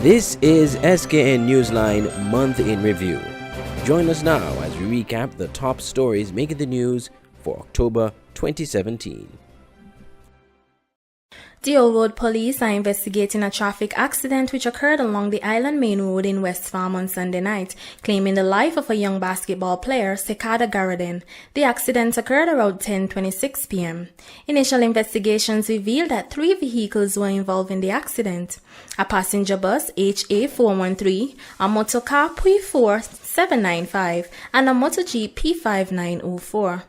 This is SKN Newsline Month in Review. Join us now as we recap the top stories making the news for October 2017. The Old Road Police are investigating a traffic accident which occurred along the Island Main Road in West Farm on Sunday night, claiming the life of a young basketball player, Sekada Garadin. The accident occurred around 10:26 p.m. Initial investigations revealed that 3 vehicles were involved in the accident: a passenger bus HA413, a motorcar P4795, and a motor Jeep P5904.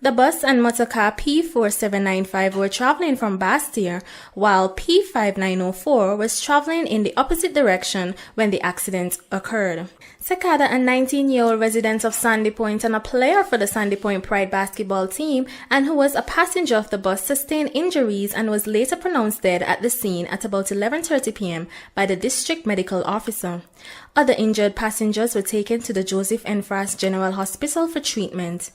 The bus and motorcar P4795 were traveling from Bastia, while P5904 was traveling in the opposite direction when the accident occurred. Sekada, a 19-year-old resident of Sandy Point and a player for the Sandy Point Pride basketball team, and who was a passenger of the bus, sustained injuries and was later pronounced dead at the scene at about 11:30 p.m. by the district medical officer. Other injured passengers were taken to the Joseph N. Fras General Hospital for treatment.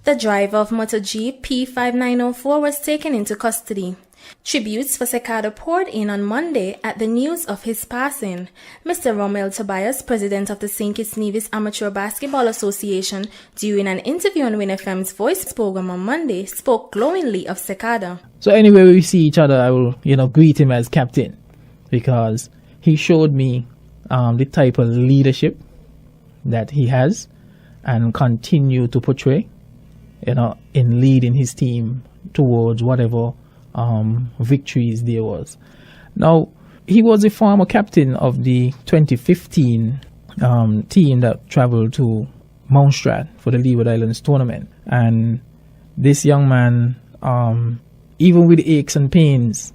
The driver of motor Jeep P5904 was taken into custody. Tributes for Sekada poured in on Monday at the news of his passing. Mr. Romel Tobias, president of the St. Kitts Nevis Amateur Basketball Association, during an interview on Win FM's Voice program on Monday, spoke glowingly of Sekada. So anywhere we see each other, I will, greet him as captain, because he showed me the type of leadership that he has and continue to portray, in leading his team towards whatever victories there was. Now, he was a former captain of the 2015 team that traveled to Mountstrat for the Leeward Islands tournament. And this young man, even with aches and pains,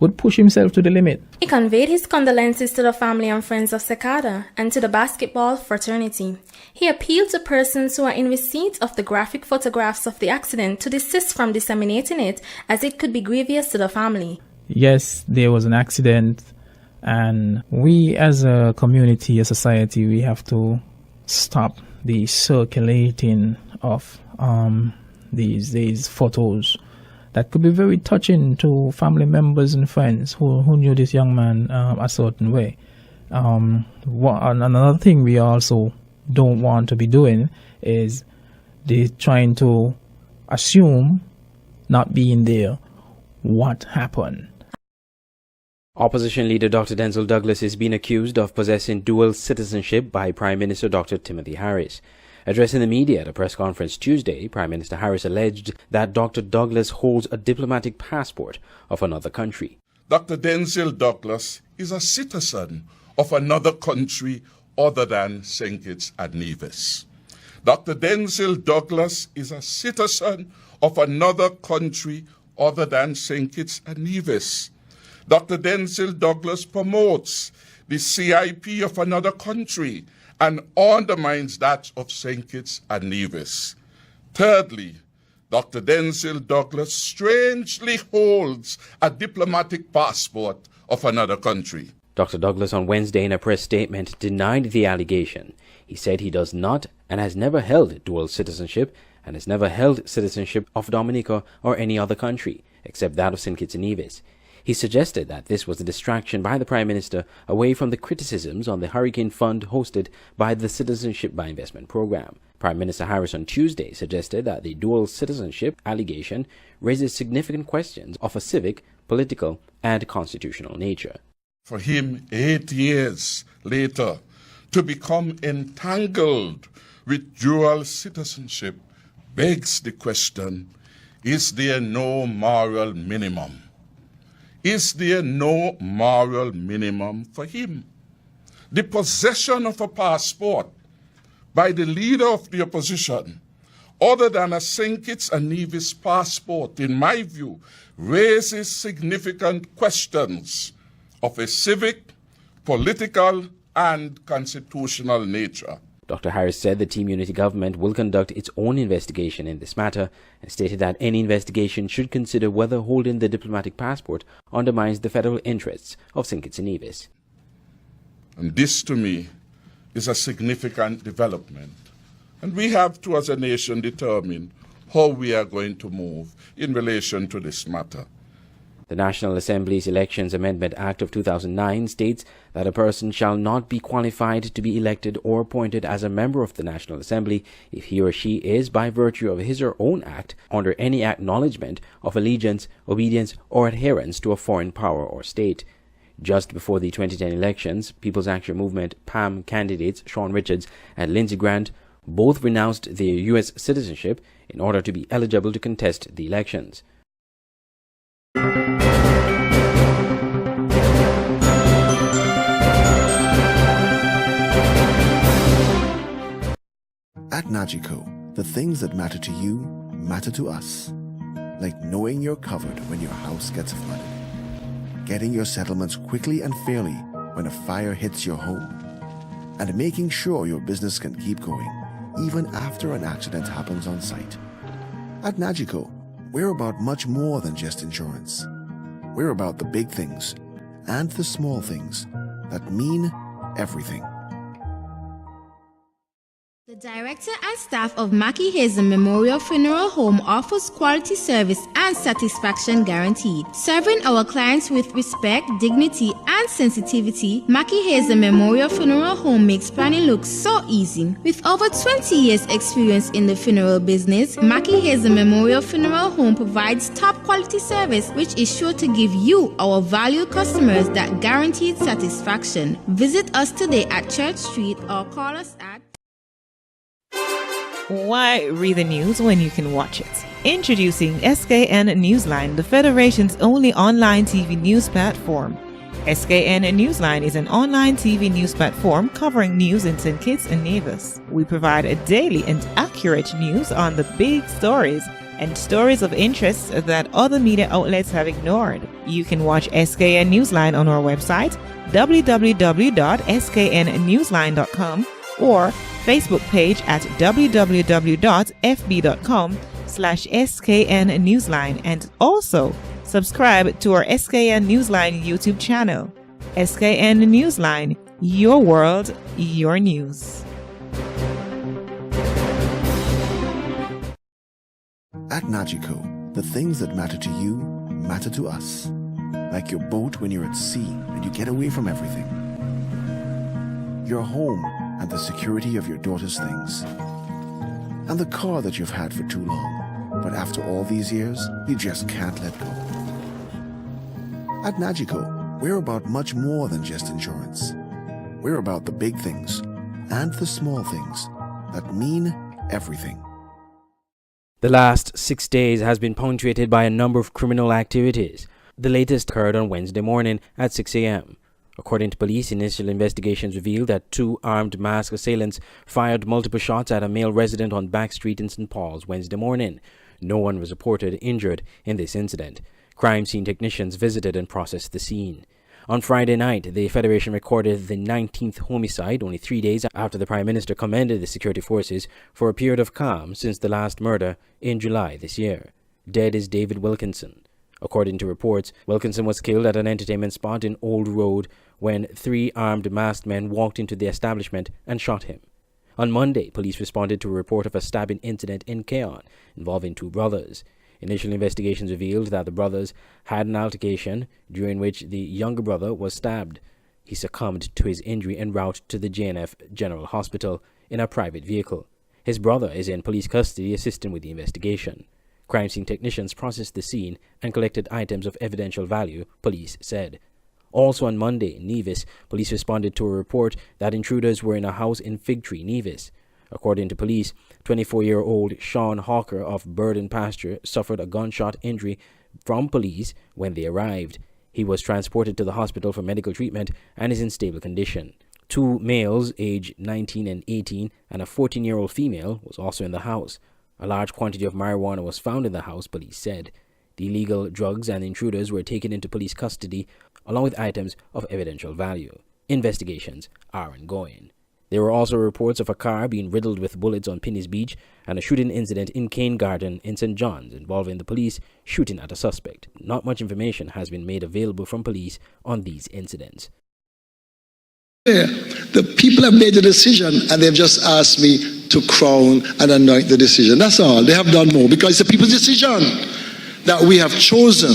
would push himself to the limit. He conveyed his condolences to the family and friends of Sekada and to the basketball fraternity. He appealed to persons who are in receipt of the graphic photographs of the accident to desist from disseminating it, as it could be grievous to the family. Yes, there was an accident, and we as a community, a society, we have to stop the circulating of these photos that could be very touching to family members and friends who knew this young man a certain way. Another thing we also don't want to be doing is trying to assume, not being there, what happened. Opposition leader Dr. Denzil Douglas is being accused of possessing dual citizenship by Prime Minister Dr. Timothy Harris. Addressing the media at a press conference Tuesday, Prime Minister Harris alleged that Dr. Douglas holds a diplomatic passport of another country. Dr. Denzil Douglas is a citizen of another country other than St. Kitts and Nevis. Dr. Denzil Douglas is a citizen of another country other than St. Kitts and Nevis. Dr. Denzil Douglas promotes the CIP of another country and undermines that of St. Kitts and Nevis. Thirdly, Dr. Denzil Douglas strangely holds a diplomatic passport of another country. Dr. Douglas on Wednesday in a press statement denied the allegation. He said he does not and has never held dual citizenship and has never held citizenship of Dominica or any other country except that of St. Kitts and Nevis. He suggested that this was a distraction by the Prime Minister away from the criticisms on the Hurricane Fund hosted by the Citizenship by Investment program. Prime Minister Harris on Tuesday suggested that the dual citizenship allegation raises significant questions of a civic, political, and constitutional nature. For him, 8 years later, to become entangled with dual citizenship begs the question, is there no moral minimum? Is there no moral minimum for him? The possession of a passport by the leader of the opposition, other than a St. Kitts and Nevis passport, in my view, raises significant questions of a civic, political, and constitutional nature. Dr. Harris said the Team Unity government will conduct its own investigation in this matter and stated that any investigation should consider whether holding the diplomatic passport undermines the federal interests of St. Kitts and Nevis. And this, to me, is a significant development. And we have to, as a nation, determine how we are going to move in relation to this matter. The National Assembly's Elections Amendment Act of 2009 states that a person shall not be qualified to be elected or appointed as a member of the National Assembly if he or she is, by virtue of his or her own act, under any acknowledgement of allegiance, obedience, or adherence to a foreign power or state. Just before the 2010 elections, People's Action Movement PAM candidates Sean Richards and Lindsey Grant both renounced their U.S. citizenship in order to be eligible to contest the elections. At Nagico, the things that matter to you matter to us. Like knowing you're covered when your house gets flooded, getting your settlements quickly and fairly when a fire hits your home, and making sure your business can keep going even after an accident happens on site. At Nagico, we're about much more than just insurance. We're about the big things and the small things that mean everything. The director and staff of Mackie Hazen Memorial Funeral Home offers quality service and satisfaction guaranteed. Serving our clients with respect, dignity, and sensitivity, Mackie Hazen Memorial Funeral Home makes planning look so easy. With over 20 years experience in the funeral business, Mackie Hazen Memorial Funeral Home provides top quality service which is sure to give you, our valued customers, that guaranteed satisfaction. Visit us today at Church Street or call us at... Why read the news when you can watch it? Introducing SKN Newsline, the Federation's only online TV news platform. SKN Newsline is an online TV news platform covering news in St. Kitts and Nevis. We provide a daily and accurate news on the big stories and stories of interest that other media outlets have ignored. You can watch SKN Newsline on our website, www.sknnewsline.com, or Facebook page at www.fb.com/SKN Newsline, and also subscribe to our SKN Newsline YouTube channel. SKN Newsline, your world, your news. At Nagico, the things that matter to you matter to us. Like your boat when you're at sea and you get away from everything. Your home and the security of your daughter's things. And the car that you've had for too long, but after all these years, you just can't let go. At Nagico, we're about much more than just insurance. We're about the big things and the small things that mean everything. The last 6 days has been punctuated by a number of criminal activities. The latest occurred on Wednesday morning at 6 a.m. According to police, initial investigations revealed that 2 armed masked assailants fired multiple shots at a male resident on Back Street in St. Paul's Wednesday morning. No one was reported injured in this incident. Crime scene technicians visited and processed the scene. On Friday night, the Federation recorded the 19th homicide only 3 days after the Prime Minister commended the security forces for a period of calm since the last murder in July this year. Dead is David Wilkinson. According to reports, Wilkinson was killed at an entertainment spot in Old Road when 3 armed masked men walked into the establishment and shot him. On Monday, police responded to a report of a stabbing incident in Keon involving 2 brothers. Initial investigations revealed that the brothers had an altercation during which the younger brother was stabbed. He succumbed to his injury en route to the JNF General Hospital in a private vehicle. His brother is in police custody assisting with the investigation. Crime scene technicians processed the scene and collected items of evidential value, police said. Also on Monday, in Nevis, police responded to a report that intruders were in a house in Fig Tree, Nevis. According to police, 24-year-old Sean Hawker of Burden Pasture suffered a gunshot injury from police when they arrived. He was transported to the hospital for medical treatment and is in stable condition. 2 males, aged 19 and 18, and a 14-year-old female was also in the house. A large quantity of marijuana was found in the house, police said. The illegal drugs and intruders were taken into police custody along with items of evidential value. Investigations are ongoing. There were also reports of a car being riddled with bullets on Pinneys Beach and a shooting incident in Cane Garden in St. John's involving the police shooting at a suspect. Not much information has been made available from police on these incidents. The people have made a decision and they've just asked me to crown and anoint the decision. That's all. They have done more because it's the people's decision that we have chosen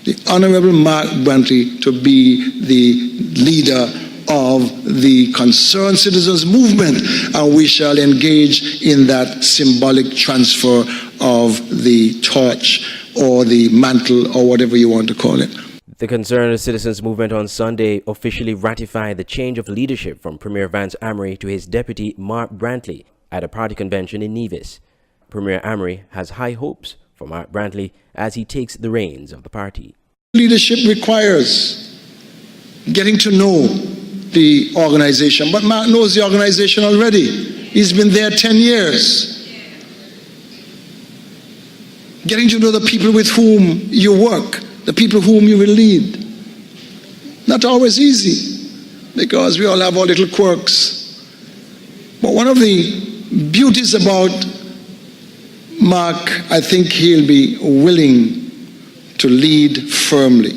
the Honorable Mark Brantley to be the leader of the Concerned Citizens Movement, and we shall engage in that symbolic transfer of the torch or the mantle or whatever you want to call it. The Concerned Citizens Movement on Sunday officially ratified the change of leadership from Premier Vance Amory to his deputy Mark Brantley at a party convention in Nevis. Premier Amory has high hopes for Mark Brantley as he takes the reins of the party. Leadership requires getting to know the organization, but Mark knows the organization already. He's been there 10 years. Getting to know the people with whom you work, the people whom you will lead. Not always easy, because we all have our little quirks. But one of the beauties about Mark, I think he'll be willing to lead firmly.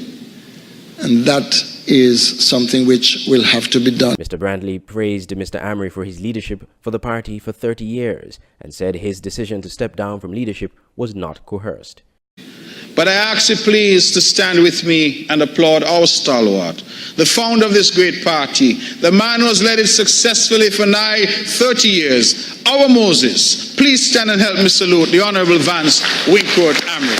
And that is something which will have to be done. Mr. Brantley praised Mr. Amory for his leadership for the party for 30 years and said his decision to step down from leadership was not coerced. But I ask you please to stand with me and applaud our stalwart, the founder of this great party, the man who has led it successfully for nigh 30 years, our Moses. Please stand and help me salute the Honorable Vance Wincourt Amory.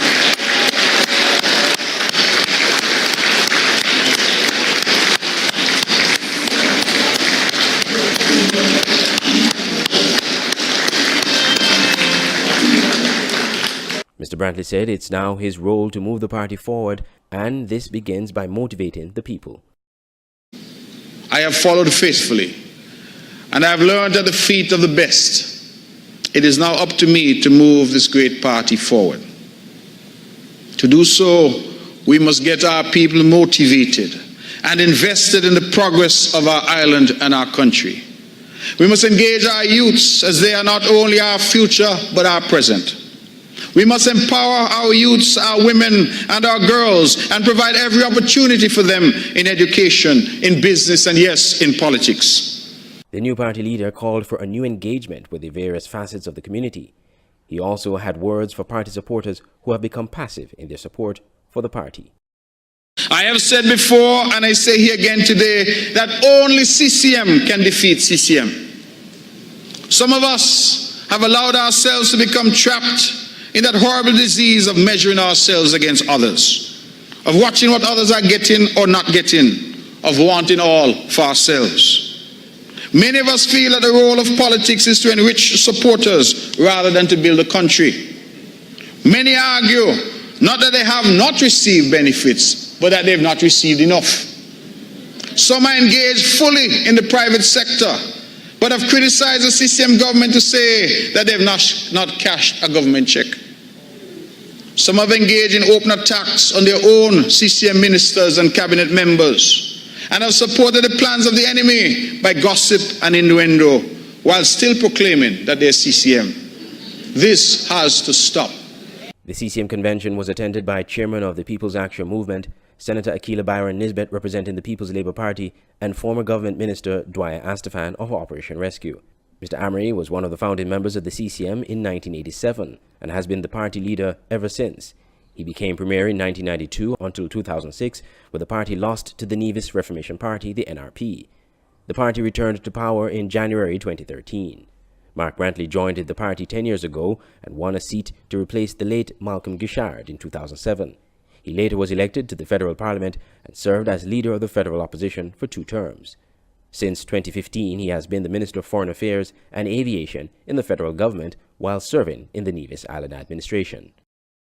Mr. Brantley said it's now his role to move the party forward, and this begins by motivating the people. I have followed faithfully, and I have learned at the feet of the best. It is now up to me to move this great party forward. To do so, we must get our people motivated and invested in the progress of our island and our country. We must engage our youths, as they are not only our future but our present. We must empower our youths, our women and our girls, and provide every opportunity for them in education, in business, and yes, in politics. The new party leader called for a new engagement with the various facets of the community. He also had words for party supporters who have become passive in their support for the party. I have said before, and I say here again today, that only CCM can defeat CCM. Some of us have allowed ourselves to become trapped in that horrible disease of measuring ourselves against others, of watching what others are getting or not getting, of wanting all for ourselves. Many of us feel that the role of politics is to enrich supporters rather than to build a country. Many argue not that they have not received benefits, but that they've not received enough. Some are engaged fully in the private sector, but have criticized the CCM government to say that they've not cashed a government check. Some have engaged in open attacks on their own CCM ministers and cabinet members, and have supported the plans of the enemy by gossip and innuendo, while still proclaiming that they're CCM. This has to stop. The CCM convention was attended by Chairman of the People's Action Movement, Senator Akila Byron Nisbet representing the People's Labour Party, and former Government Minister Dwyer Astafan of Operation Rescue. Mr. Amory was one of the founding members of the CCM in 1987 and has been the party leader ever since. He became premier in 1992 until 2006, where the party lost to the Nevis Reformation Party, the NRP. The party returned to power in January 2013. Mark Brantley joined the party 10 years ago and won a seat to replace the late Malcolm Guichard in 2007. He later was elected to the federal parliament and served as leader of the federal opposition for 2 terms. Since 2015, he has been the Minister of Foreign Affairs and Aviation in the federal government while serving in the Nevis Island administration.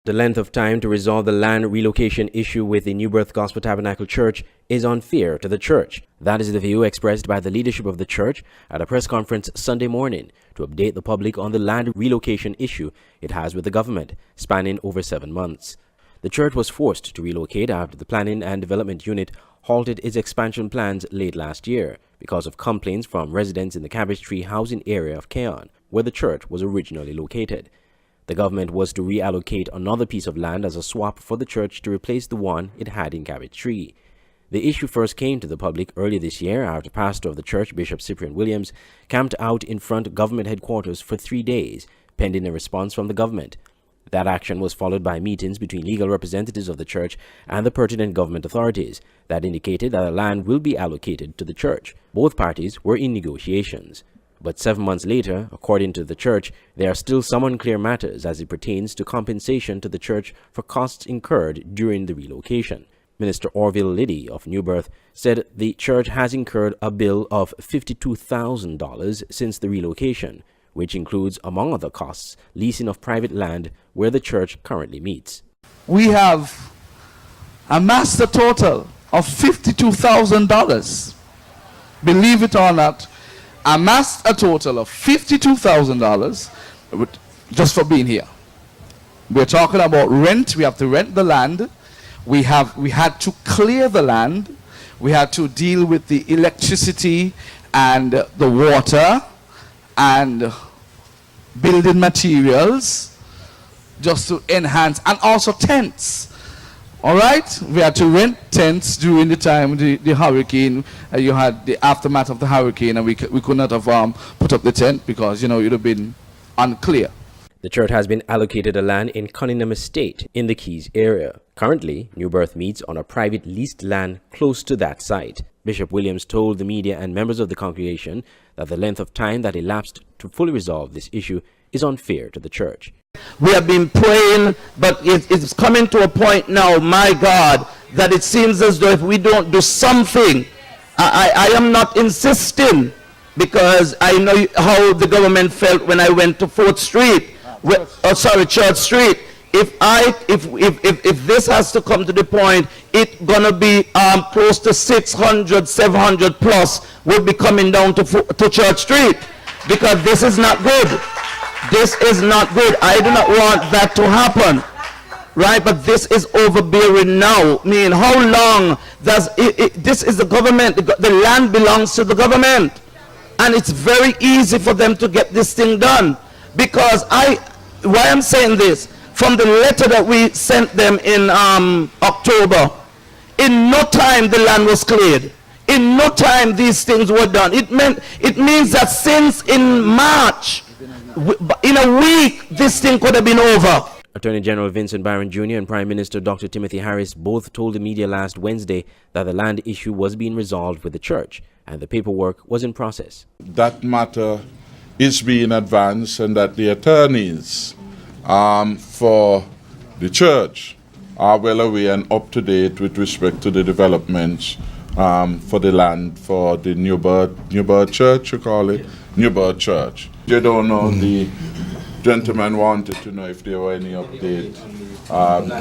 The length of time to resolve the land relocation issue with the New Birth Gospel Tabernacle Church is unfair to the church. That is the view expressed by the leadership of the church at a press conference Sunday morning to update the public on the land relocation issue it has with the government, spanning over 7 months. The church was forced to relocate after the Planning and Development Unit halted its expansion plans late last year because of complaints from residents in the Cabbage Tree housing area of Keon, where the church was originally located. The government was to reallocate another piece of land as a swap for the church to replace the one it had in Cabbage Tree. The issue first came to the public early this year after pastor of the church, Bishop Cyprian Williams, camped out in front of government headquarters for 3 days, pending a response from the government. That action was followed by meetings between legal representatives of the church and the pertinent government authorities that indicated that the land will be allocated to the church. Both parties were in negotiations. But 7 months later, according to the church, there are still some unclear matters as it pertains to compensation to the church for costs incurred during the relocation. Minister Orville Liddy of New Birth said the church has incurred a bill of $52,000 since the relocation, which includes, among other costs, leasing of private land where the church currently meets. We have amassed a total of $52,000. Believe it or not, amassed a total of $52,000 just for being here. We're talking about rent. We have to rent the land. We had to clear the land. We had to deal with the electricity and the water and building materials just to enhance, and also tents. All right, we had to rent tents during the time the hurricane. You had the aftermath of the hurricane, and we could not have put up the tent because it would have been unclear. The church has been allocated a land in Cunningham Estate in the Keys area. Currently, New Birth meets on a private leased land close to that site. Bishop Williams told the media and members of the congregation that the length of time that elapsed to fully resolve this issue is unfair to the church. We have been praying, but it's coming to a point now, my God, that it seems as though if we don't do something, I am not insisting, because I know how the government felt when I went to 4th Street. Church Street. If this has to come to the point, it's gonna be close to 600, 700 plus will be coming down to Church Street, because this is not good. This is not good. I do not want that to happen, right? But this is overbearing now. I mean, how long does this is the government? The land belongs to the government, and it's very easy for them to get this thing done. Because why I'm saying this, from the letter that we sent them in October, in no time the land was cleared. In no time these things were done. It means that since in March, in a week, this thing could have been over. Attorney General Vincent Barron Jr. and Prime Minister Dr. Timothy Harris both told the media last Wednesday that the land issue was being resolved with the church and the paperwork was in process. That matter is being advanced, and that the attorneys for the church are well aware and up to date with respect to the developments for the land for the New Birth Church, you call it? New Birth Church. You don't know, the gentleman wanted to know if there were any update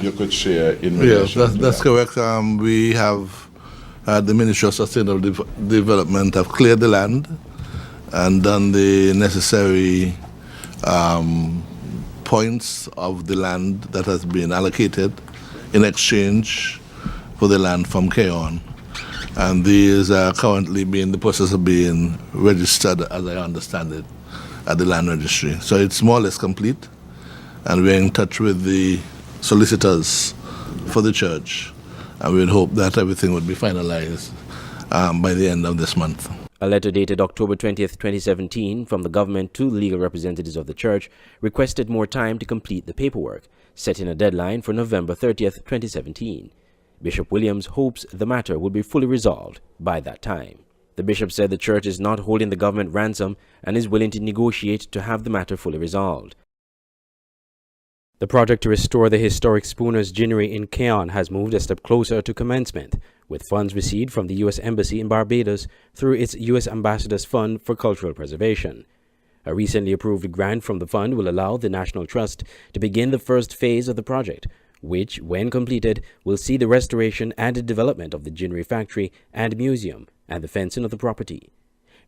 you could share in relation. Yes, that's correct. We have the Ministry of Sustainable Development have cleared the land and done the necessary points of the land that has been allocated in exchange for the land from Keon. And these are currently in the process of being registered, as I understand it, at the land registry. So it's more or less complete, and we're in touch with the solicitors for the church, and we'd hope that everything would be finalized by the end of this month. A letter dated October 20th, 2017 from the government to the legal representatives of the church requested more time to complete the paperwork, setting a deadline for November 30th, 2017. Bishop Williams hopes the matter will be fully resolved by that time. The bishop said the church is not holding the government ransom and is willing to negotiate to have the matter fully resolved. The project to restore the historic Spooners Ginnery in Keon has moved a step closer to commencement, with funds received from the U.S. Embassy in Barbados through its U.S. Ambassador's Fund for Cultural Preservation. A recently approved grant from the fund will allow the National Trust to begin the first phase of the project, which, when completed, will see the restoration and development of the Ginnery factory and museum and the fencing of the property.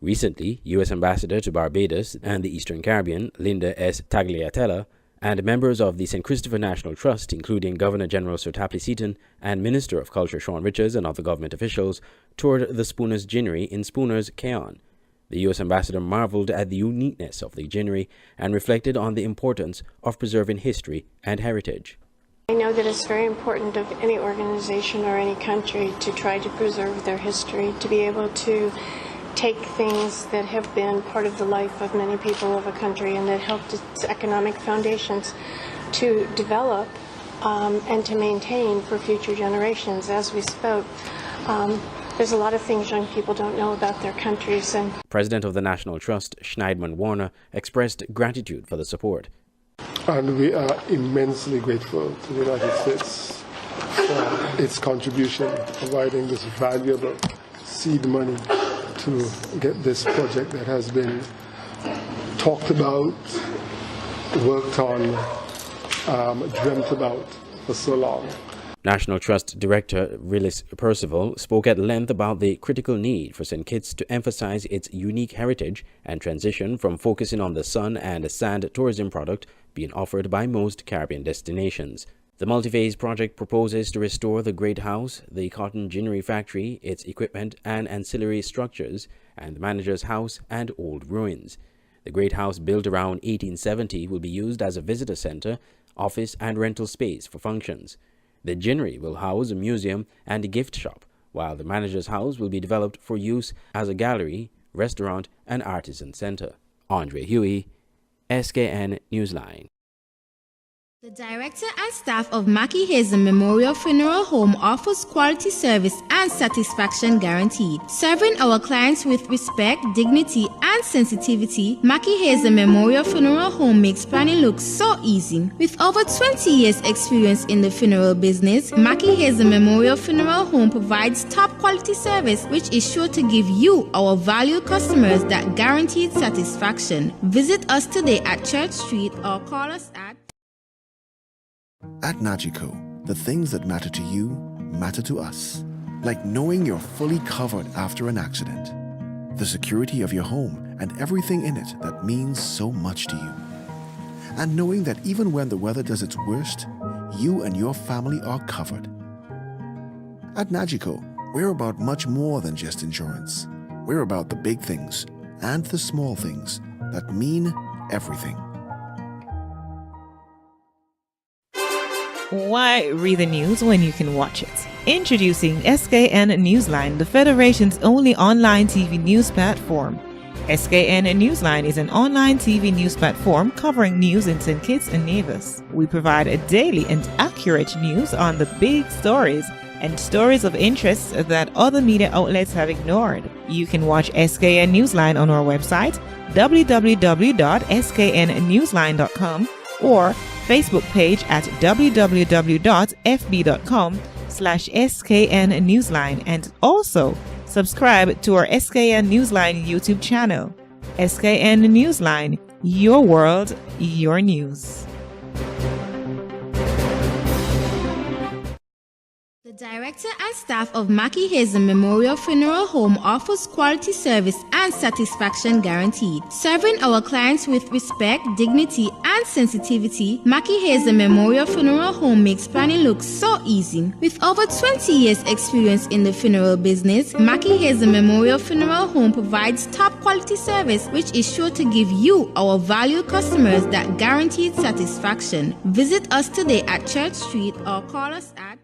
Recently, U.S. Ambassador to Barbados and the Eastern Caribbean, Linda S. Tagliatella, and members of the St. Christopher National Trust, including Governor General Sir Tapley Seaton and Minister of Culture Sean Richards and other government officials, toured the Spooners Ginnery in Spooners, Keon. The U.S. Ambassador marveled at the uniqueness of the Ginnery and reflected on the importance of preserving history and heritage. I know know that it's very important of any organization or any country to try to preserve their history, to be able to take things that have been part of the life of many people of a country and that helped its economic foundations to develop and to maintain for future generations. As we spoke, there's a lot of things young people don't know about their countries. And President of the National Trust, Schneidman Warner, expressed gratitude for the support. And we are immensely grateful to the United States for its contribution, providing this valuable seed money to get this project that has been talked about, worked on, dreamt about for so long. National Trust Director Rillis Percival spoke at length about the critical need for St. Kitts to emphasize its unique heritage and transition from focusing on the sun and sand tourism product being offered by most Caribbean destinations. The multi-phase project proposes to restore the Great House, the cotton ginnery factory, its equipment and ancillary structures, and the manager's house and old ruins. The Great House, built around 1870, will be used as a visitor center, office and rental space for functions. The ginnery will house a museum and a gift shop, while the manager's house will be developed for use as a gallery, restaurant and artisan center. Andre Huey, SKN Newsline. The director and staff of Mackie Hazen Memorial Funeral Home offers quality service and satisfaction guaranteed. Serving our clients with respect, dignity, and sensitivity, Mackie Hazen Memorial Funeral Home makes planning look so easy. With over 20 years experience in the funeral business, Mackie Hazen Memorial Funeral Home provides top quality service which is sure to give you, our valued customers, that guaranteed satisfaction. Visit us today at Church Street or call us At Nagico, the things that matter to you matter to us. Like knowing you're fully covered after an accident, the security of your home and everything in it that means so much to you. And knowing that even when the weather does its worst, you and your family are covered. At Nagico, we're about much more than just insurance. We're about the big things and the small things that mean everything. Why read the news when you can watch it? Introducing SKN Newsline, the Federation's only online TV news platform. SKN Newsline is an online TV news platform covering news in St. Kitts and Nevis. We provide a daily and accurate news on the big stories and stories of interest that other media outlets have ignored. You can watch SKN Newsline on our website, www.sknnewsline.com, or Facebook page at www.fb.com/SKN Newsline, and also subscribe to our SKN Newsline YouTube channel. SKN Newsline, your world, your news. The director and staff of Mackie Hazen Memorial Funeral Home offers quality service and satisfaction guaranteed. Serving our clients with respect, dignity, and sensitivity, Mackie Hazen Memorial Funeral Home makes planning look so easy. With over 20 years experience in the funeral business, Mackie Hazen Memorial Funeral Home provides top quality service which is sure to give you, our valued customers, that guaranteed satisfaction. Visit us today at Church Street or call us at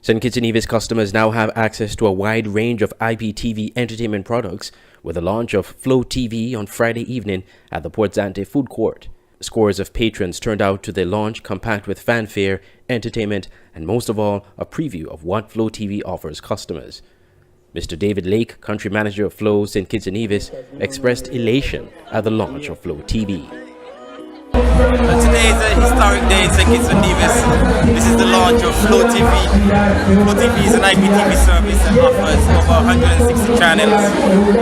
St. Kitts and Nevis customers now have access to a wide range of IPTV entertainment products with the launch of Flow TV on Friday evening at the Port Zante Food Court. Scores of patrons turned out to the launch, compact with fanfare, entertainment, and most of all, a preview of what Flow TV offers customers. Mr. David Lake, country manager of Flow St. Kitts and Nevis, expressed elation at the launch of Flow TV. Today is a historic day in St. Kitts and Nevis. This is the launch of Flow TV. Flow TV is an IPTV service that offers over 160 channels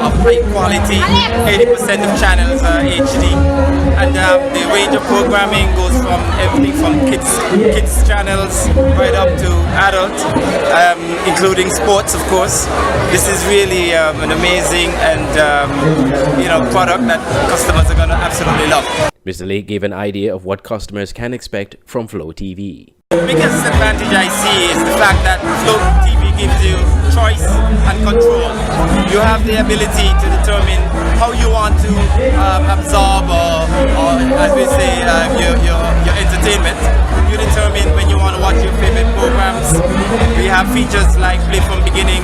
of high quality. 80% of channels are HD. And the range of programming goes from everything from kids channels right up to adult, including sports, of course. This is really an amazing and product that customers are going to absolutely love. Mr. Lake gave an idea of what customers can expect from Flow TV. The biggest advantage I see is the fact that Flow TV gives you choice and control. You have the ability to determine how you want to absorb or as we say, your entertainment. You determine when you want to watch your favorite programs. We have features like play from beginning.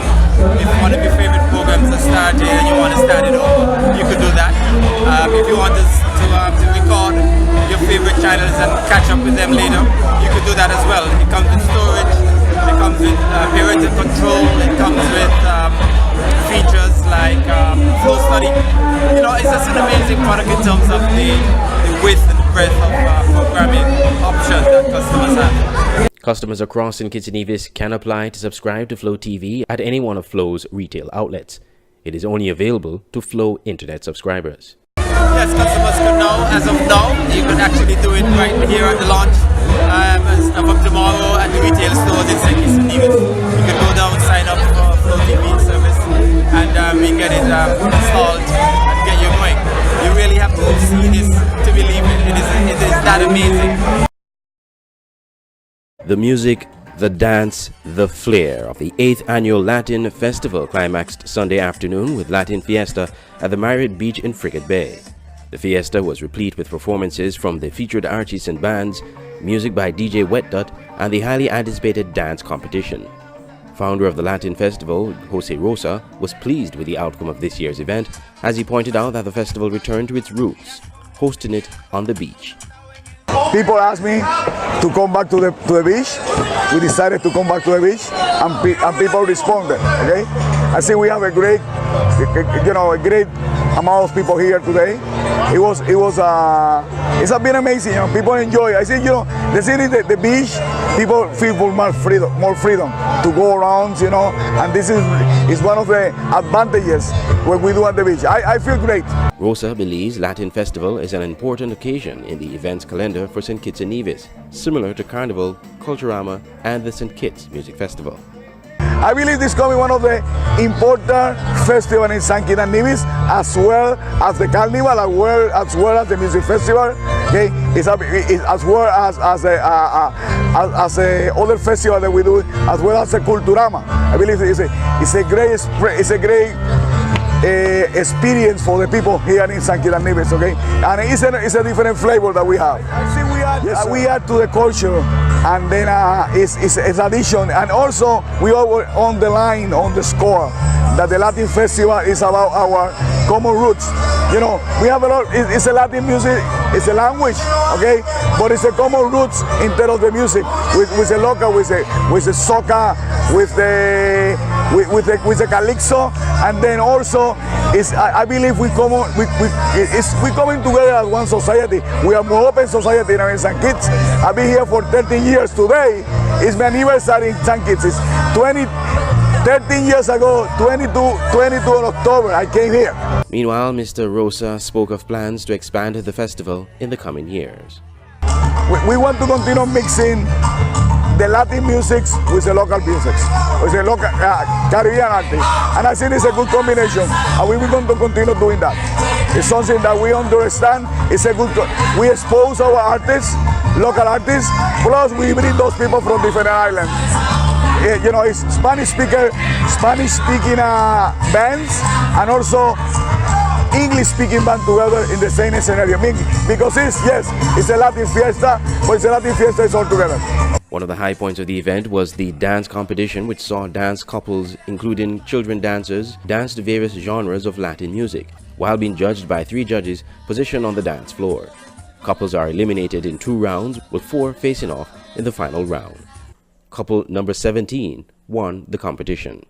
If one of your favorite programs has started and you want to start it over, you could do that. If you want to record your favorite channels and catch up with them later, you could do that as well. It comes with storage, it comes with parental control, it comes with features like flow study. You know, it's just an amazing product in terms of the width and breadth of programming options that customers have. Customers across St. Kitts and Nevis can apply to subscribe to Flow TV at any one of Flow's retail outlets. It is only available to Flow Internet subscribers. Yes, customers can now, as of now, you can actually do it right here at the launch. From tomorrow at the retail stores in St. Kitts and Nevis. You can go down, sign up for Flow TV service, and we get it installed and get you going. You really have to see this to believe it. It is that amazing. The music, the dance, the flair of the 8th Annual Latin Festival climaxed Sunday afternoon with Latin Fiesta at the Marriott Beach in Frigate Bay. The fiesta was replete with performances from the featured artists and bands, music by DJ Wet Dot, and the highly anticipated dance competition. Founder of the Latin Festival, Jose Rosa, was pleased with the outcome of this year's event, as he pointed out that the festival returned to its roots, hosting it on the beach. People asked me to come back to the beach. We decided to come back to the beach, and people responded. Okay, I think we have a great amount of people here today. It's been amazing. You know, people enjoy. I think the city, the beach, people feel more freedom to go around. You know, and this is one of the advantages what we do at the beach. I feel great. Rosa believes Latin Festival is an important occasion in the events calendar for St. Kitts and Nevis, similar to Carnival, Culturama, and the St. Kitts Music Festival. I believe this is coming one of the important festivals in St. Kitts and Nevis, as well as the Carnival, as well as the Music Festival. Okay, as well as other festival that we do, as well as the Culturama. I believe it's a great experience for the people here in St. Kitts and Nevis, okay? And it's a different flavor that we have. I think we add to the culture, and then it's addition. And also, we are on the line, on the score, that the Latin Festival is about our common roots. You know, we have a lot, it's a Latin music, it's a language, okay? But it's a common roots in terms of the music, with the local, with the soca, with the calypso, and then also I believe we coming together as one society. We are more open society in St. Kitts. I've been here for 13 years. Today is my anniversary in St. Kitts. It's 13 years ago, 22 in October, I came here. Meanwhile, Mr. Rosa spoke of plans to expand the festival in the coming years. We want to continue mixing the Latin musics with the local musics, with the local Caribbean artists. And I think it's a good combination, and we will going to continue doing that. It's something that we understand. It's a good, we expose our artists, local artists, plus we bring those people from different islands. You know, it's Spanish-speaking bands, and also English-speaking band together in the same scenario. Because it's a Latin fiesta, but it's a Latin fiesta, it's all together. One of the high points of the event was the dance competition, which saw dance couples, including children dancers, dance to various genres of Latin music, while being judged by 3 judges positioned on the dance floor. Couples are eliminated in 2 rounds, with 4 facing off in the final round. Couple number 17 won the competition.